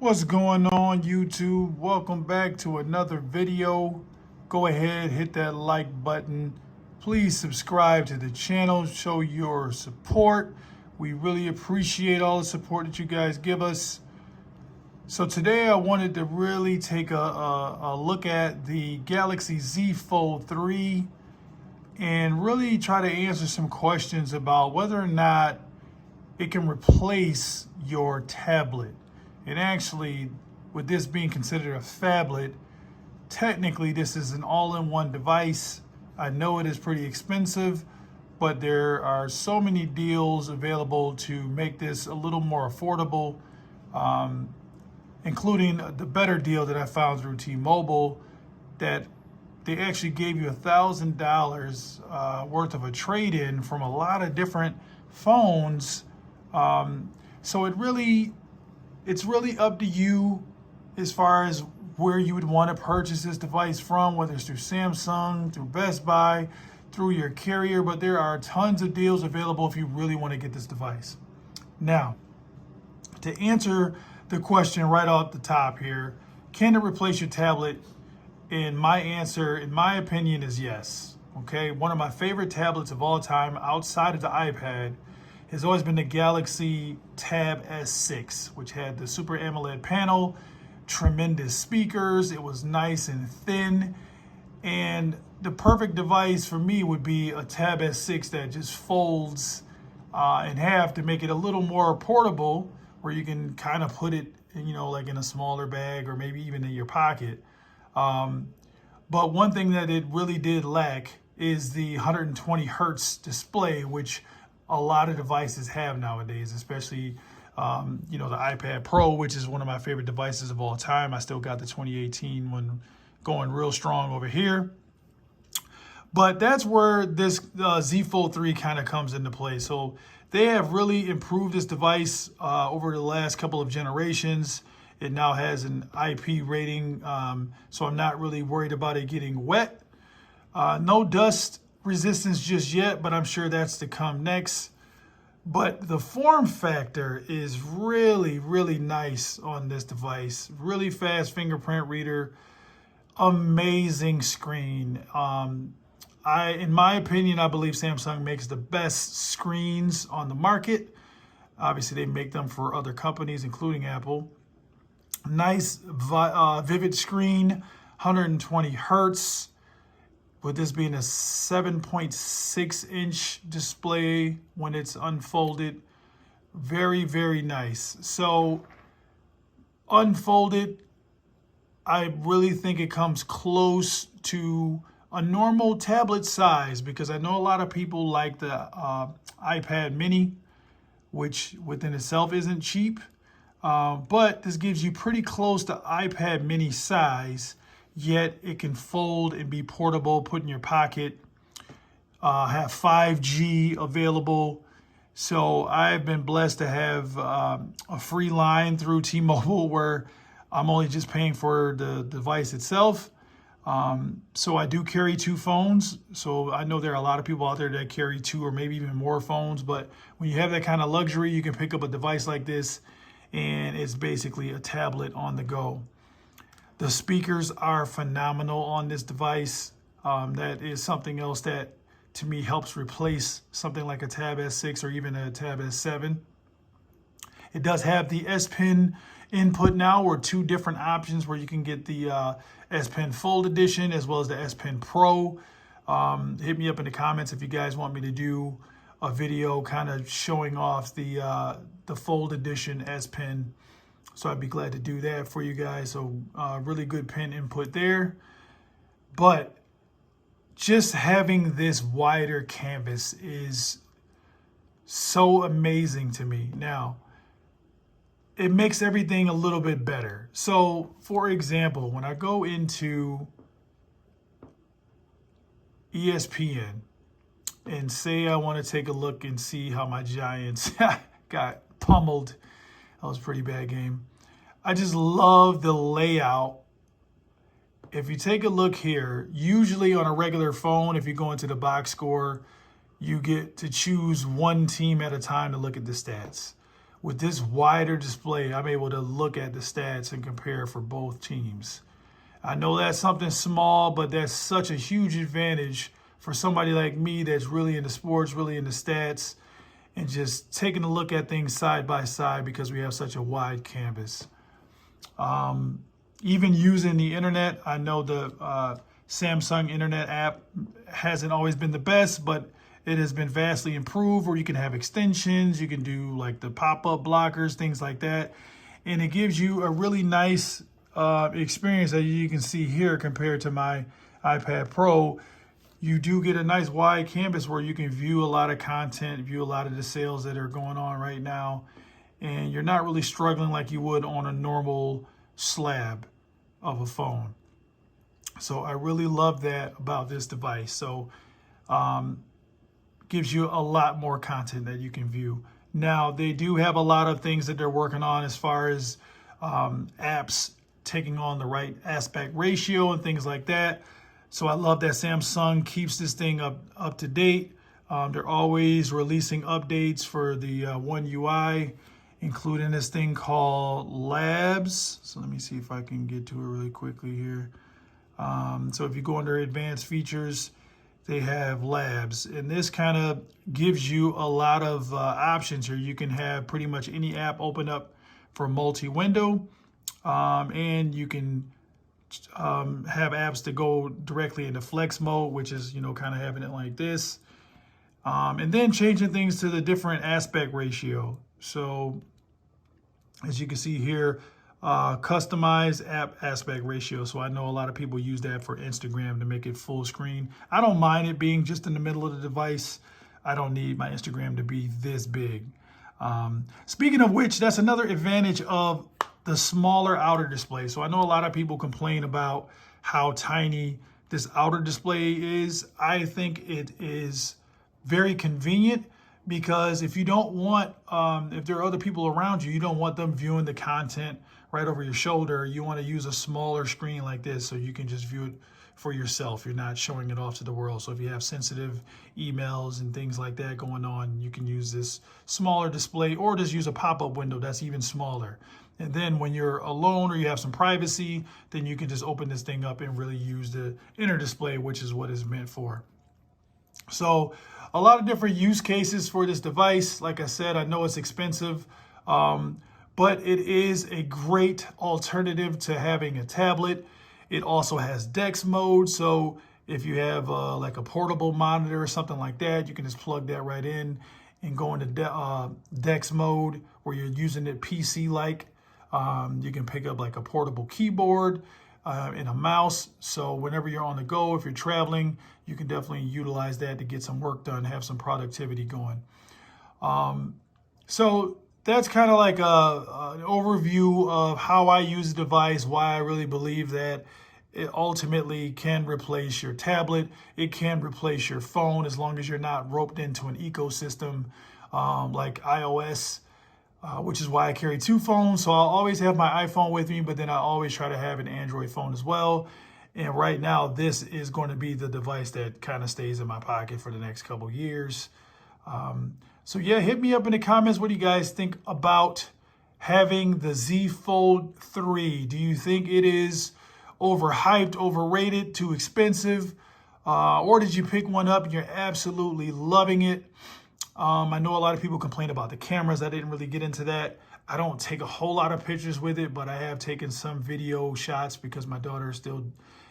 What's going on, YouTube? Welcome back to another video. Go ahead, hit that like button. Please subscribe to the channel, show your support. We really appreciate all the support that you guys give us. So today I wanted to really take a look at the Galaxy Z Fold 3 and really try to answer some questions about whether or not it can replace your tablet. And actually, with this being considered a phablet, technically this is an all-in-one device. I know it is pretty expensive, but there are so many deals available to make this a little more affordable, including the better deal that I found through T-Mobile, that they actually gave you $1,000 worth of a trade-in from a lot of different phones. So it's really up to you as far as where you would want to purchase this device from, whether it's through Samsung, through Best Buy, through your carrier, but there are tons of deals available if you really want to get this device. Now, to answer the question right off the top here, can it replace your tablet? And my answer, in my opinion, is yes. Okay, one of my favorite tablets of all time outside of the iPad has always been the Galaxy Tab S6, which had the Super AMOLED panel, tremendous speakers. It was nice and thin. And the perfect device for me would be a Tab S6 that just folds in half to make it a little more portable, where you can kind of put it, like in a smaller bag or maybe even in your pocket. But one thing that it really did lack is the 120 hertz display, which a lot of devices have nowadays, especially the iPad Pro, which is one of my favorite devices of all time. I still got the 2018 one going real strong over here. But that's where this Z Fold 3 kind of comes into play. So they have really improved this device over the last couple of generations. It now has an IP rating, so I'm not really worried about it getting wet. No dust resistance just yet, but I'm sure that's to come next. But the form factor is really, really nice on this device. Really fast fingerprint reader, amazing screen. In my opinion, I believe Samsung makes the best screens on the market. Obviously, they make them for other companies, including Apple. Nice, vivid screen, 120 hertz. With this being a 7.6 inch display when it's unfolded. Very, very nice. So unfolded, I really think it comes close to a normal tablet size, because I know a lot of people like the iPad mini, which within itself isn't cheap. But this gives you pretty close to iPad mini size, yet it can fold and be portable, put in your pocket, have 5G available. So I've been blessed to have a free line through T-Mobile where I'm only just paying for the device itself. So I do carry two phones. So I know there are a lot of people out there that carry two or maybe even more phones. But when you have that kind of luxury, you can pick up a device like this, and it's basically a tablet on the go. The speakers are phenomenal on this device. That is something else that, to me, helps replace something like a Tab S6 or even a Tab S7. It does have the S Pen input now, or two different options where you can get the S Pen Fold Edition as well as the S Pen Pro. Hit me up in the comments if you guys want me to do a video kind of showing off the Fold Edition S Pen. So I'd be glad to do that for you guys. So really good pen input there. But just having this wider canvas is so amazing to me. Now, it makes everything a little bit better. So, for example, when I go into ESPN and say I want to take a look and see how my Giants got pummeled. That was a pretty bad game. I just love the layout. If you take a look here, usually on a regular phone, if you go into the box score, you get to choose one team at a time to look at the stats. with this wider display, I'm able to look at the stats and compare for both teams. I know that's something small, but that's such a huge advantage for somebody like me that's really into sports, really into stats, and just taking a look at things side by side because we have such a wide canvas. Even using the internet, I know the Samsung internet app hasn't always been the best, but it has been vastly improved where you can have extensions, you can do like the pop-up blockers, things like that. And it gives you a really nice experience that you can see here compared to my iPad Pro. You do get a nice wide canvas where you can view a lot of content, view a lot of the sales that are going on right now. And you're not really struggling like you would on a normal slab of a phone. So I really love that about this device. So gives you a lot more content that you can view. Now, they do have a lot of things that they're working on as far as apps taking on the right aspect ratio and things like that. So I love that Samsung keeps this thing up to date. They're always releasing updates for the One UI, including this thing called Labs. So let me see if I can get to it really quickly here. So if you go under advanced features, they have Labs, and this kind of gives you a lot of options here. You can have pretty much any app open up for multi-window, and you can have apps that go directly into flex mode, which is, you know, kind of having it like this, and then changing things to the different aspect ratio. So as you can see here, customize app aspect ratio. So I know a lot of people use that for Instagram to make it full screen. I don't mind it being just in the middle of the device. I don't need my Instagram to be this big. Speaking of which, that's another advantage of the smaller outer display. So I know a lot of people complain about how tiny this outer display is. I think it is very convenient, because if you don't want, if there are other people around you, you don't want them viewing the content right over your shoulder. You want to use a smaller screen like this so you can just view it for yourself. You're not showing it off to the world. So if you have sensitive emails and things like that going on, you can use this smaller display, or just use a pop-up window that's even smaller. And then when you're alone or you have some privacy, then you can just open this thing up and really use the inner display, which is what it's meant for. So a lot of different use cases for this device. Like I said, I know it's expensive, but it is a great alternative to having a tablet. It also has DeX mode. So if you have like a portable monitor or something like that, you can just plug that right in and go into DeX mode where you're using it PC-like. You can pick up like a portable keyboard and a mouse. So whenever you're on the go, if you're traveling, you can definitely utilize that to get some work done, have some productivity going. So that's kind of like an overview of how I use the device, why I really believe that it ultimately can replace your tablet. It can replace your phone as long as you're not roped into an ecosystem like iOS. Which is why I carry two phones. So I'll always have my iPhone with me, but then I always try to have an Android phone as well. And right now, this is going to be the device that kind of stays in my pocket for the next couple years. So yeah, hit me up in the comments. What do you guys think about having the Z Fold 3? Do you think it is overhyped, overrated, too expensive? Or did you pick one up and you're absolutely loving it? I know a lot of people complain about the cameras. I didn't really get into that. I don't take a whole lot of pictures with it, but I have taken some video shots because my daughter still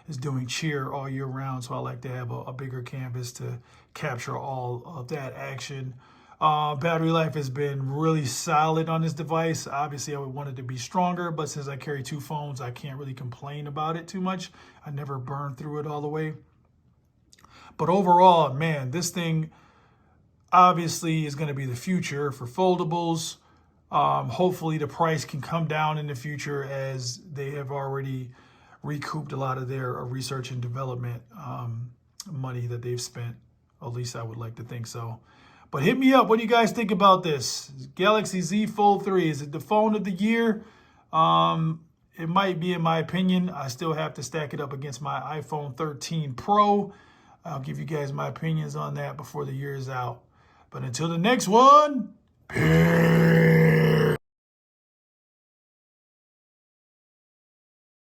is doing cheer all year round. So I like to have a bigger canvas to capture all of that action. Battery life has been really solid on this device. Obviously, I would want it to be stronger, but since I carry two phones, I can't really complain about it too much. I never burned through it all the way. But overall, man, this thing obviously is going to be the future for foldables. Hopefully the price can come down in the future as they have already recouped a lot of their research and development money that they've spent. At least I would like to think so. But hit me up. What do you guys think about this? Galaxy Z Fold 3, is it the phone of the year? It might be, in my opinion. I still have to stack it up against my iPhone 13 Pro. I'll give you guys my opinions on that before the year is out. But until the next one, peace.